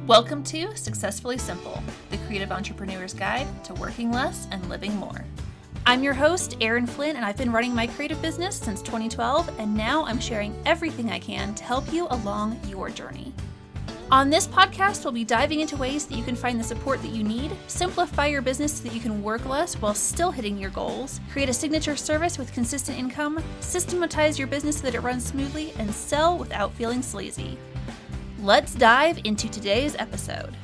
Welcome to Successfully Simple, the creative entrepreneur's guide to working less and living more. I'm your host, Erin Flynn, and I've been running my creative business since 2012, and now I'm sharing everything I can to help you along your journey. On this podcast, we'll be diving into ways that you can find the support that you need, simplify your business so that you can work less while still hitting your goals, create a signature service with consistent income, systematize your business so that it runs smoothly, and sell without feeling sleazy. Let's dive into today's episode.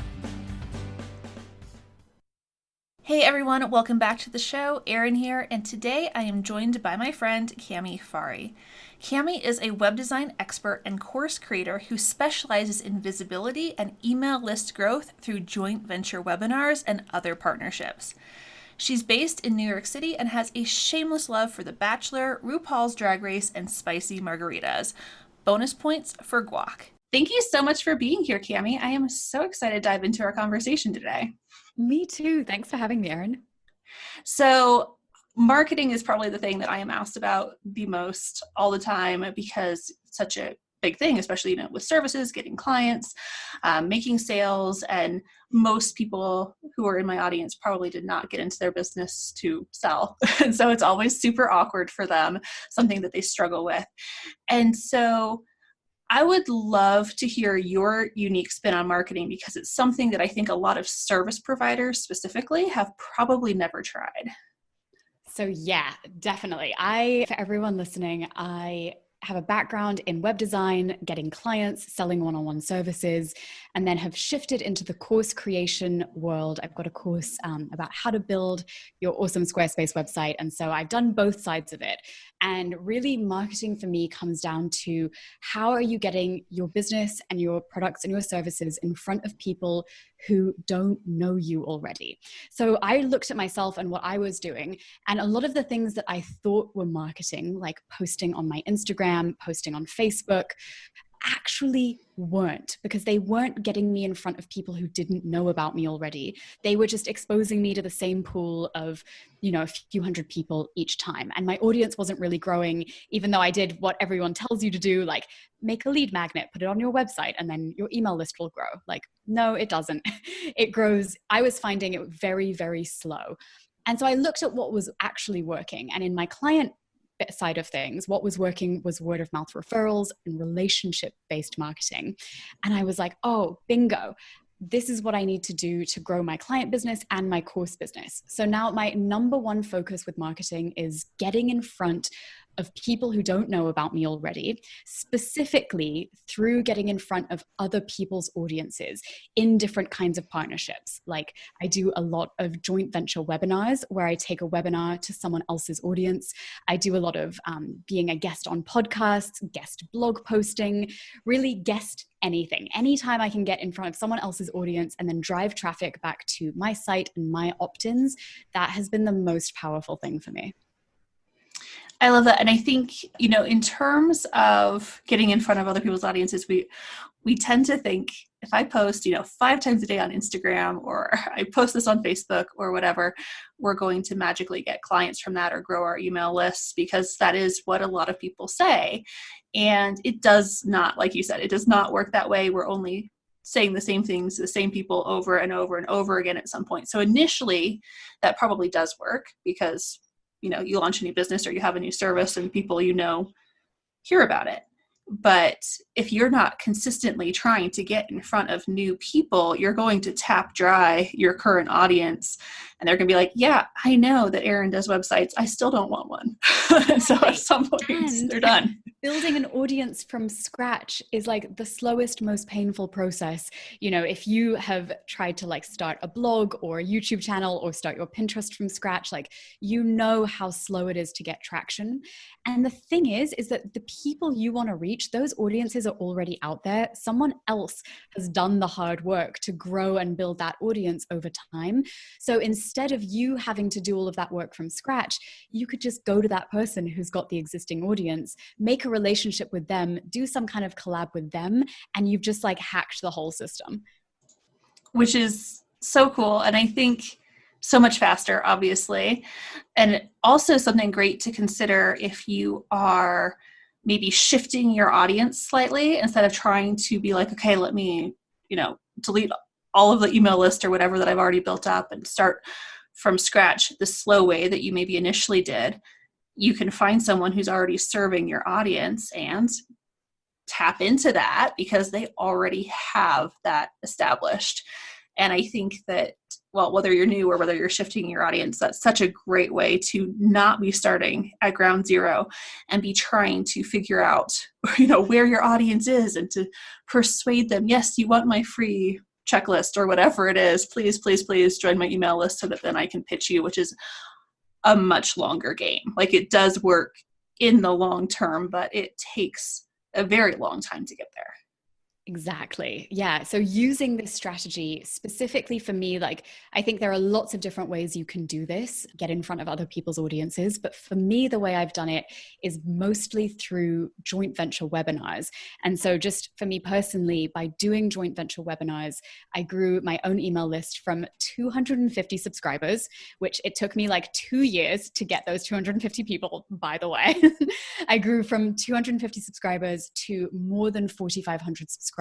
Hey everyone, welcome back to the show. Erin here, and today I am joined by my friend Cami Farey. Cami is a web design expert and course creator who specializes in visibility and email list growth through joint venture webinars and other partnerships. She's based in New York City and has a shameless love for The Bachelor, RuPaul's Drag Race, and spicy margaritas. Bonus points for guac. Thank you so much for being here, Cami. I am so excited to dive into our conversation today. Me too. Thanks for having me, Erin. So marketing is probably the thing that I am asked about the most all the time because it's such a big thing, especially with services, getting clients, making sales, and most people who are in my audience probably did not get into their business to sell. And so it's always super awkward for them, something that they struggle with. And so I would love to hear your unique spin on marketing because it's something that I think a lot of service providers specifically have probably never tried. So yeah, definitely. For everyone listening, I have a background in web design, getting clients, selling one-on-one services, and then have shifted into the course creation world. I've got a course about how to build your awesome Squarespace website. And so I've done both sides of it. And really marketing for me comes down to how are you getting your business and your products and your services in front of people who don't know you already. So I looked at myself and what I was doing, and a lot of the things that I thought were marketing, like posting on my Instagram, posting on Facebook, actually weren't, because they weren't getting me in front of people who didn't know about me already. They were just exposing me to the same pool of, a few hundred people each time. And my audience wasn't really growing, even though I did what everyone tells you to do, like make a lead magnet, put it on your website, and then your email list will grow. Like, no, it doesn't. It grows. I was finding it very, very slow. And so I looked at what was actually working. And in my client side of things, what was working was word of mouth referrals and relationship-based marketing. And I was like, oh, bingo. This is what I need to do to grow my client business and my course business. So now my number one focus with marketing is getting in front of people who don't know about me already, specifically through getting in front of other people's audiences in different kinds of partnerships. Like I do a lot of joint venture webinars where I take a webinar to someone else's audience. I do a lot of being a guest on podcasts, guest blog posting, really guest anything. Anytime I can get in front of someone else's audience and then drive traffic back to my site and my opt-ins, that has been the most powerful thing for me. I love that. And I think, in terms of getting in front of other people's audiences, we tend to think if I post, 5 times a day on Instagram, or I post this on Facebook or whatever, we're going to magically get clients from that or grow our email lists, because that is what a lot of people say. And it does not, like you said, it does not work that way. We're only saying the same things to the same people over and over and over again at some point. So initially that probably does work because you launch a new business or you have a new service and people hear about it. But if you're not consistently trying to get in front of new people, you're going to tap dry your current audience. And they're going to be like, yeah, I know that Erin does websites. I still don't want one. So at some point, they're done. Building an audience from scratch is like the slowest, most painful process. If you have tried to start a blog or a YouTube channel or start your Pinterest from scratch, how slow it is to get traction. And the thing is that the people you want to reach, those audiences are already out there. Someone else has done the hard work to grow and build that audience over time. So instead of you having to do all of that work from scratch, you could just go to that person who's got the existing audience, make a relationship with them, do some kind of collab with them, and you've just hacked the whole system. Which is so cool. And I think so much faster, obviously. And also something great to consider if you are maybe shifting your audience slightly instead of trying to be like, okay, let me, delete all of the email list or whatever that I've already built up and start from scratch the slow way that you maybe initially did, you can find someone who's already serving your audience and tap into that because they already have that established. And I think that, well, whether you're new or whether you're shifting your audience, that's such a great way to not be starting at ground zero and be trying to figure out, where your audience is and to persuade them, yes, you want my free checklist or whatever it is, please, please, please join my email list so that then I can pitch you, which is a much longer game. Like, it does work in the long term, but it takes a very long time to get there. Exactly. Yeah. So using this strategy specifically for me, like, I think there are lots of different ways you can do this, get in front of other people's audiences. But for me, the way I've done it is mostly through joint venture webinars. And so just for me personally, by doing joint venture webinars, I grew my own email list from 250 subscribers, which it took me like 2 years to get those 250 people, by the way. I grew from 250 subscribers to more than 4,500 subscribers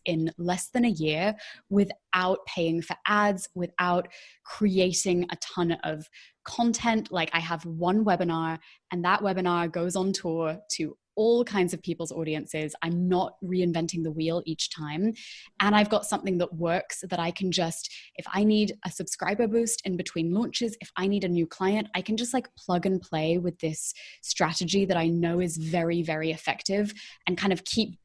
in less than a year without paying for ads, without creating a ton of content. Like, I have one webinar and that webinar goes on tour to all kinds of people's audiences. I'm not reinventing the wheel each time. And I've got something that works that I can just, if I need a subscriber boost in between launches, if I need a new client, I can just like plug and play with this strategy that I know is very, very effective and kind of keep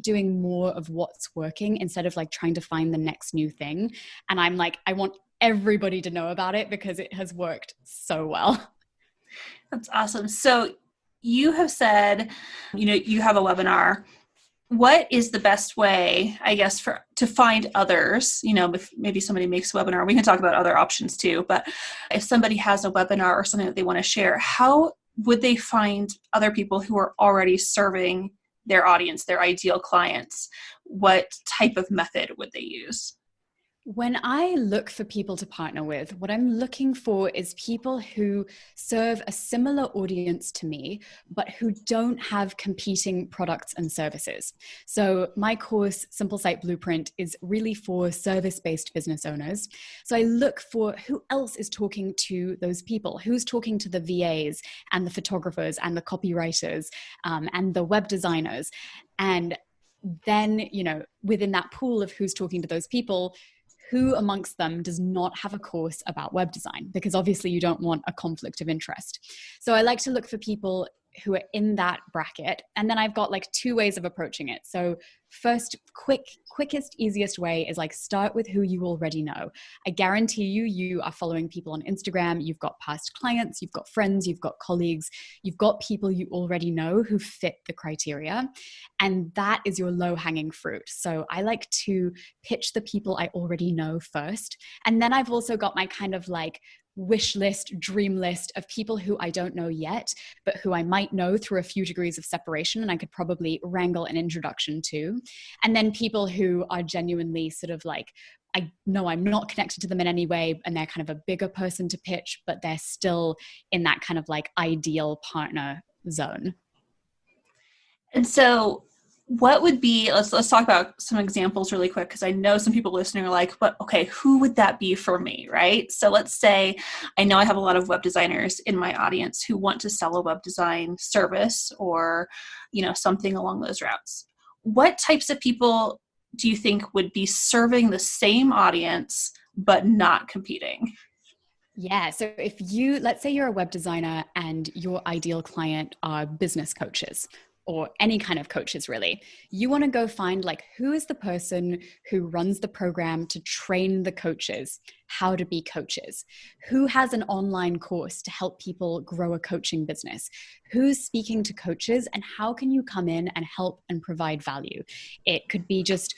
doing more of what's working instead of like trying to find the next new thing. And I'm like, I want everybody to know about it because it has worked so well. That's awesome. So you have said, you have a webinar. What is the best way, I guess, to find others? If maybe somebody makes a webinar, we can talk about other options too, but if somebody has a webinar or something that they want to share, how would they find other people who are already serving their audience, their ideal clients? What type of method would they use? When I look for people to partner with, what I'm looking for is people who serve a similar audience to me, but who don't have competing products and services. So my course, Simple Site Blueprint, is really for service-based business owners. So I look for who else is talking to those people, who's talking to the VAs and the photographers and the copywriters and the web designers. And then, within that pool of who's talking to those people, who amongst them does not have a course about web design? Because obviously you don't want a conflict of interest. So I like to look for people who are in that bracket. And then I've got like 2 ways of approaching it. So first, quickest, easiest way is like start with who you already know. I guarantee you are following people on Instagram. You've got past clients, you've got friends, you've got colleagues, you've got people you already know who fit the criteria. And that is your low hanging fruit. So I like to pitch the people I already know first. And then I've also got my kind of like wish list, dream list of people who I don't know yet, but who I might know through a few degrees of separation and I could probably wrangle an introduction to. And then people who are genuinely sort of like, I know I'm not connected to them in any way and they're kind of a bigger person to pitch, but they're still in that kind of like ideal partner zone. And so what would be, let's talk about some examples really quick, because I know some people listening are like, but okay, who would that be for me, right? So let's say I know I have a lot of web designers in my audience who want to sell a web design service or, something along those routes. What types of people do you think would be serving the same audience but not competing? Yeah. So let's say you're a web designer and your ideal client are business coaches or any kind of coaches, really. You want to go find like, who is the person who runs the program to train the coaches how to be coaches? Who has an online course to help people grow a coaching business? Who's speaking to coaches and how can you come in and help and provide value? It could be just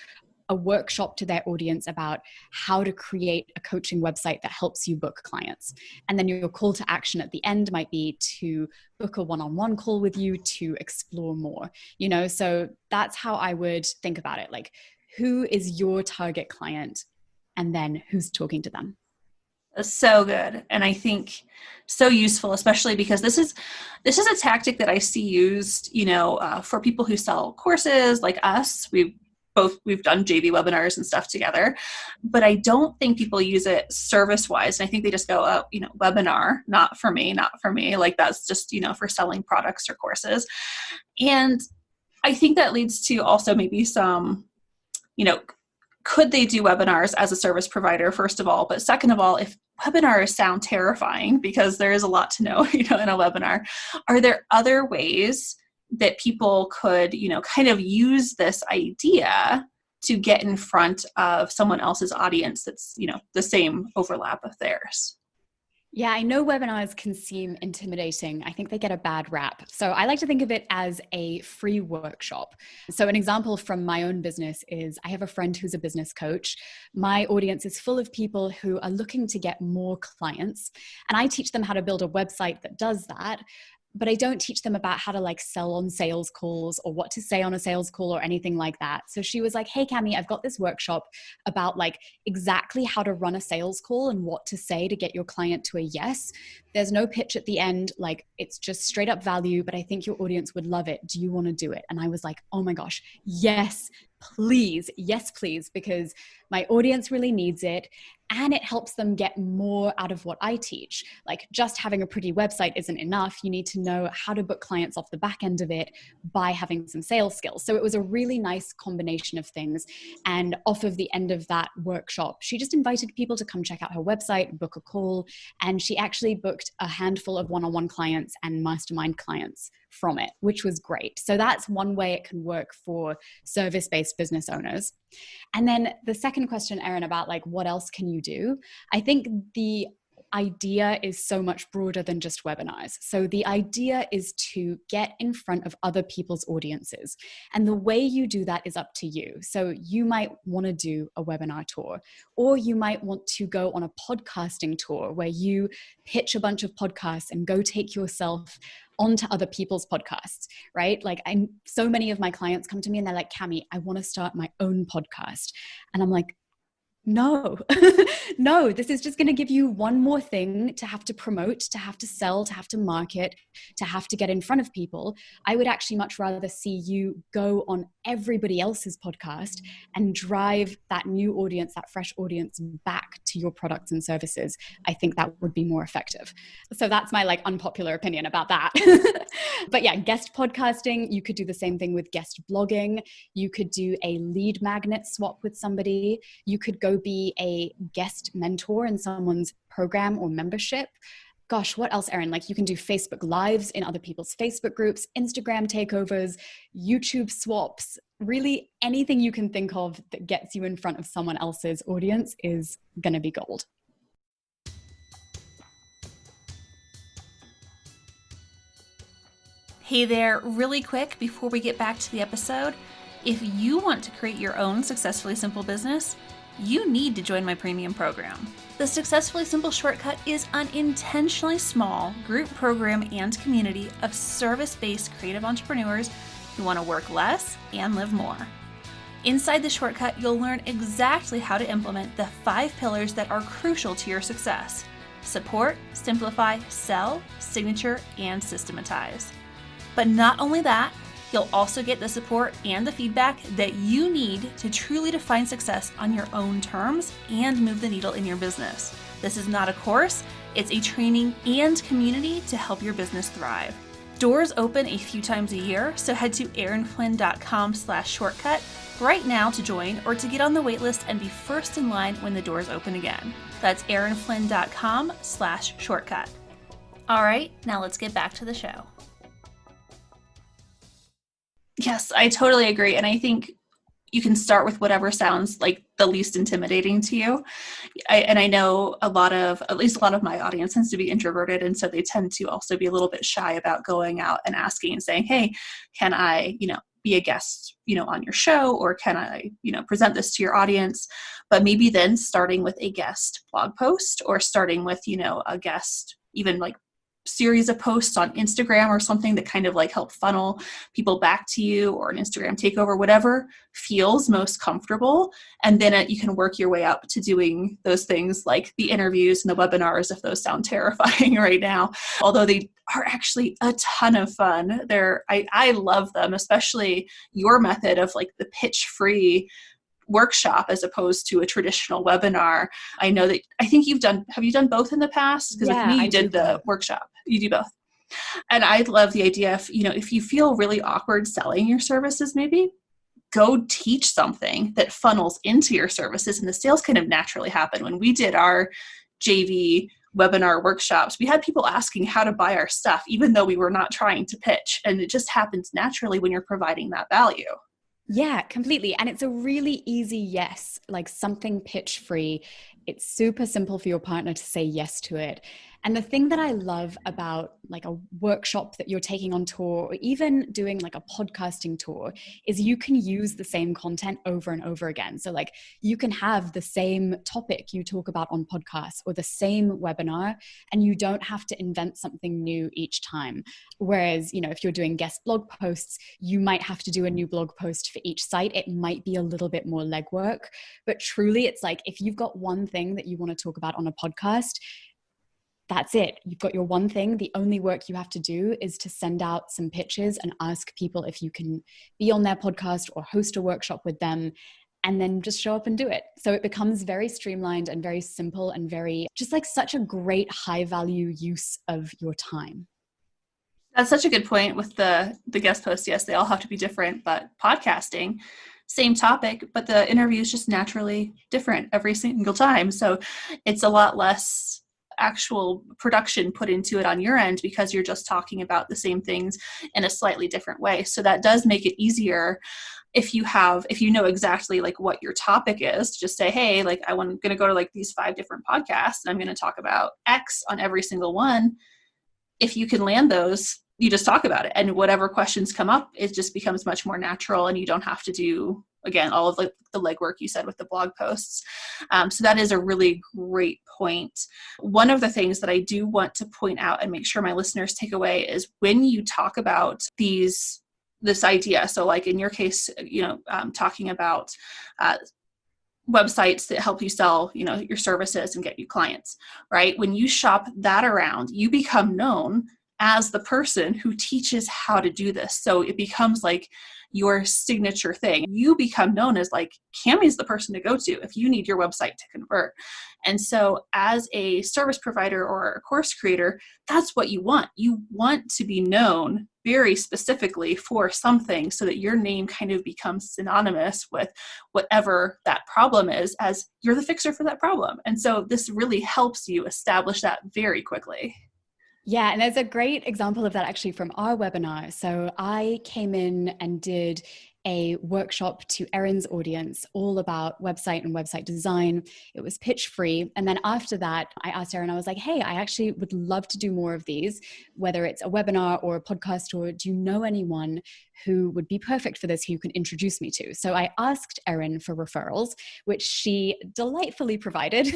a workshop to their audience about how to create a coaching website that helps you book clients. And then your call to action at the end might be to book a one-on-one call with you to explore more, so that's how I would think about it. Like, who is your target client and then who's talking to them? So good. And I think so useful, especially because this is a tactic that I see used, for people who sell courses like us. We we've done JV webinars and stuff together, but I don't think people use it service-wise. And I think they just go, oh, webinar, not for me. Like that's just, for selling products or courses. And I think that leads to also maybe some, could they do webinars as a service provider, first of all? But second of all, if webinars sound terrifying because there is a lot to know, in a webinar, are there other ways that people could, kind of use this idea to get in front of someone else's audience that's, the same overlap of theirs? Yeah, I know webinars can seem intimidating. I think they get a bad rap. So I like to think of it as a free workshop. So an example from my own business is I have a friend who's a business coach. My audience is full of people who are looking to get more clients, and I teach them how to build a website that does that. But I don't teach them about how to sell on sales calls or what to say on a sales call or anything like that. So she was like, hey, Cami, I've got this workshop about exactly how to run a sales call and what to say to get your client to a yes. There's no pitch at the end. It's just straight up value, but I think your audience would love it. Do you want to do it? And I was like, oh my gosh, yes, please. Yes, please. Because my audience really needs it. And it helps them get more out of what I teach. Just having a pretty website isn't enough. You need to know how to book clients off the back end of it by having some sales skills. So it was a really nice combination of things. And off of the end of that workshop, she just invited people to come check out her website, book a call. And she actually booked a handful of one-on-one clients and mastermind clients from it, which was great. So that's one way it can work for service-based business owners. And then the second question, Erin, about what else can you do? I think the idea is so much broader than just webinars. So the idea is to get in front of other people's audiences. And the way you do that is up to you. So you might want to do a webinar tour, or you might want to go on a podcasting tour where you pitch a bunch of podcasts and go take yourself onto other people's podcasts, right? So many of my clients come to me and they're like, Cami, I want to start my own podcast. And I'm like, no, no, this is just going to give you one more thing to have to promote, to have to sell, to have to market, to have to get in front of people. I would actually much rather see you go on everybody else's podcast and drive that new audience, that fresh audience back to your products and services. I think that would be more effective. So that's my unpopular opinion about that. But yeah, guest podcasting, you could do the same thing with guest blogging. You could do a lead magnet swap with somebody. You could go be a guest mentor in someone's program or membership. Gosh, what else, Erin? You can do Facebook Lives in other people's Facebook groups, Instagram takeovers, YouTube swaps. Really, anything you can think of that gets you in front of someone else's audience is going to be gold. Hey there, really quick before we get back to the episode, if you want to create your own Successfully Simple business, you need to join my premium program. The Successfully Simple Shortcut is an intentionally small group program and community of service-based creative entrepreneurs who want to work less and live more. Inside the shortcut, you'll learn exactly how to implement the 5 pillars that are crucial to your success: support, simplify, sell, signature, and systematize. But not only that, you'll also get the support and the feedback that you need to truly define success on your own terms and move the needle in your business. This is not a course, it's a training and community to help your business thrive. Doors open a few times a year, so head to erinflynn.com/shortcut right now to join or to get on the waitlist and be first in line when the doors open again. That's erinflynn.com/shortcut. All right, now let's get back to the show. Yes, I totally agree. And I think you can start with whatever sounds like the least intimidating to you. I know at least a lot of my audience tends to be introverted. And so they tend to also be a little bit shy about going out and asking and saying, hey, can I, be a guest, on your show, or can I, present this to your audience? But maybe then starting with a guest blog post, or starting with, a guest, even series of posts on Instagram or something that kind of like help funnel people back to you, or an Instagram takeover, whatever feels most comfortable. And then you can work your way up to doing those things like the interviews and the webinars, if those sound terrifying right now, although they are actually a ton of fun. I love them, especially your method of like the pitch free workshop as opposed to a traditional webinar. I know that have you done both in the past? Because with Yeah, me, I you do did the both. workshop. You do both. And I love the idea of, if you feel really awkward selling your services, maybe go teach something that funnels into your services, and the sales kind of naturally happen. When we did our JV webinar workshops, we had people asking how to buy our stuff, even though we were not trying to pitch. And it just happens naturally when you're providing that value. Yeah, completely. And it's a really easy yes, like something pitch free. It's super simple for your partner to say yes to it. And the thing that I love about like a workshop that you're taking on tour, or even doing like a podcasting tour, is you can use the same content over and over again. So like you can have the same topic you talk about on podcasts or the same webinar, and you don't have to invent something new each time. Whereas, if you're doing guest blog posts, you might have to do a new blog post for each site. It might be a little bit more legwork, but truly it's like, if you've got one thing that you want to talk about on a podcast, that's it. You've got your one thing. The only work you have to do is to send out some pitches and ask people if you can be on their podcast or host a workshop with them, and then just show up and do it. So it becomes very streamlined and very simple and very just like such a great high value use of your time. That's such a good point with the guest posts. Yes, they all have to be different, but podcasting, same topic, but the interview is just naturally different every single time. So it's a lot less actual production put into it on your end, because you're just talking about the same things in a slightly different way. So that does make it easier if you know exactly like what your topic is, to just say, hey, like I'm going to go to like these 5 different podcasts and I'm going to talk about X on every single one. If you can land those, you just talk about it, and whatever questions come up, it just becomes much more natural, and you don't have to do, again, all of like the legwork you said with the blog posts. So that is a really great point. One of the things that I do want to point out and make sure my listeners take away is when you talk about this idea. So like in your case, talking about websites that help you sell, your services and get you clients, right? When you shop that around, you become known as the person who teaches how to do this. So it becomes like your signature thing. You become known as like, Cami's the person to go to if you need your website to convert. And so as a service provider or a course creator, that's what you want. You want to be known very specifically for something, so that your name kind of becomes synonymous with whatever that problem is, as you're the fixer for that problem. And so this really helps you establish that very quickly. Yeah, and there's a great example of that actually from our webinar. So I came in and did a workshop to Erin's audience all about website and website design. It was pitch free. And then after that, I asked Erin, I was like, hey, I actually would love to do more of these, whether it's a webinar or a podcast, or do you know anyone who would be perfect for this, who you can introduce me to? So I asked Erin for referrals, which she delightfully provided,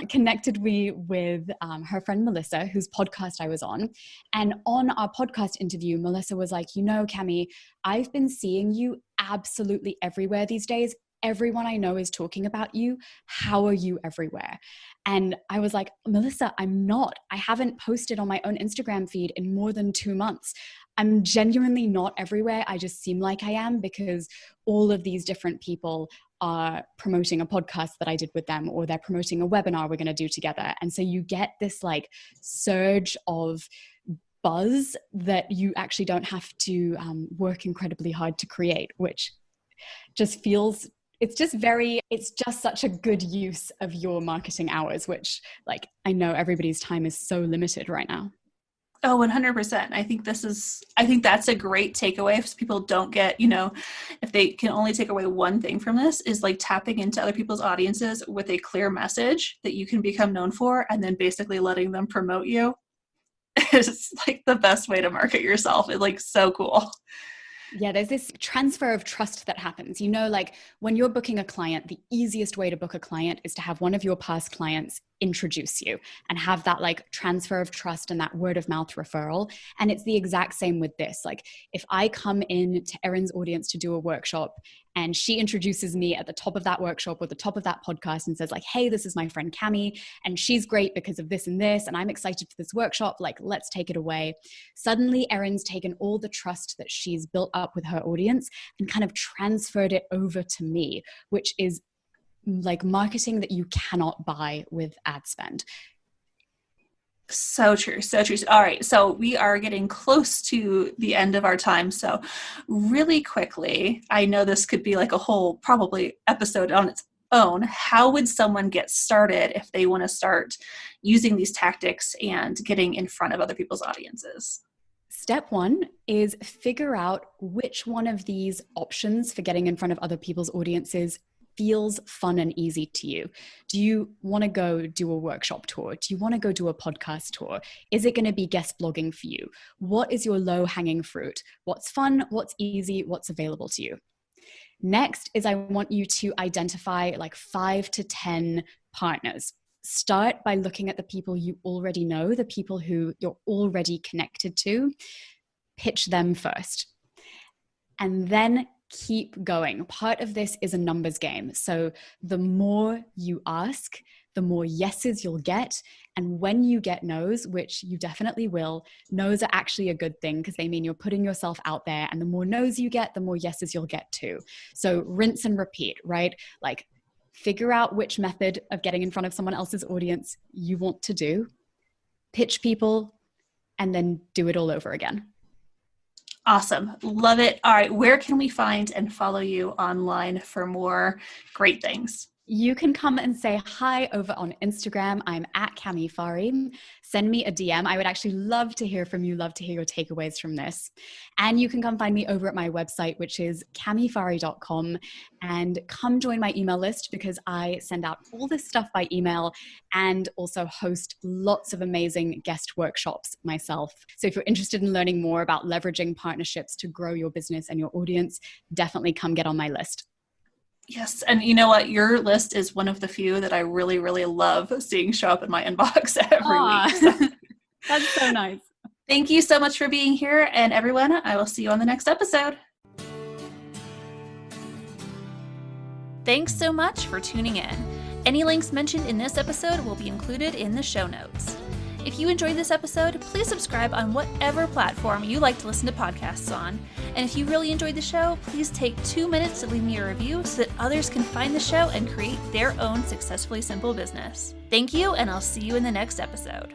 connected me with her friend Melissa, whose podcast I was on. And on our podcast interview, Melissa was like, Cami, I've been seeing you absolutely everywhere these days. Everyone I know is talking about you. How are you everywhere? And I was like, Melissa, I'm not. I haven't posted on my own Instagram feed in more than 2 months. I'm genuinely not everywhere. I just seem like I am because all of these different people are promoting a podcast that I did with them, or they're promoting a webinar we're going to do together. And so you get this like surge of buzz that you actually don't have to work incredibly hard to create, which just feels, it's just such a good use of your marketing hours, which like I know everybody's time is so limited right now. Oh, 100%. I think that's a great takeaway. If people don't get, if they can only take away one thing from this, is like tapping into other people's audiences with a clear message that you can become known for, and then basically letting them promote you. It's like the best way to market yourself. It's like so cool. Yeah, there's this transfer of trust that happens. Like when you're booking a client, the easiest way to book a client is to have one of your past clients introduce you and have that like transfer of trust and that word of mouth referral. And it's the exact same with this. Like if I come in to Erin's audience to do a workshop and she introduces me at the top of that workshop or the top of that podcast and says like, hey, this is my friend Cami and she's great because of this and this, and I'm excited for this workshop, like let's take it away. Suddenly Erin's taken all the trust that she's built up with her audience and kind of transferred it over to me, which is like marketing that you cannot buy with ad spend. So true. So true. All right. So we are getting close to the end of our time. So really quickly, I know this could be like a whole probably episode on its own. How would someone get started if they want to start using these tactics and getting in front of other people's audiences? Step one is figure out which one of these options for getting in front of other people's audiences feels fun and easy to you. Do you want to go do a workshop tour? Do you want to go do a podcast tour? Is it going to be guest blogging for you? What is your low hanging fruit? What's fun? What's easy? What's available to you? Next is I want you to identify like 5 to 10 partners. Start by looking at the people you already know, the people who you're already connected to. Pitch them first. And then keep going. Part of this is a numbers game. So the more you ask, the more yeses you'll get. And when you get no's, which you definitely will, no's are actually a good thing because they mean you're putting yourself out there. And the more no's you get, the more yeses you'll get too. So rinse and repeat, right? Like figure out which method of getting in front of someone else's audience you want to do, pitch people, and then do it all over again. Awesome. Love it. All right. Where can we find and follow you online for more great things? You can come and say hi over on Instagram. I'm at Cami Farey. Send me a DM. I would actually love to hear from you, love to hear your takeaways from this. And you can come find me over at my website, which is camifarey.com, and come join my email list because I send out all this stuff by email and also host lots of amazing guest workshops myself. So if you're interested in learning more about leveraging partnerships to grow your business and your audience, definitely come get on my list. Yes. And you know what? Your list is one of the few that I really, really love seeing show up in my inbox every week. So. That's so nice. Thank you so much for being here. And everyone, I will see you on the next episode. Thanks so much for tuning in. Any links mentioned in this episode will be included in the show notes. If you enjoyed this episode, please subscribe on whatever platform you like to listen to podcasts on. And if you really enjoyed the show, please take 2 minutes to leave me a review so that others can find the show and create their own successfully simple business. Thank you, and I'll see you in the next episode.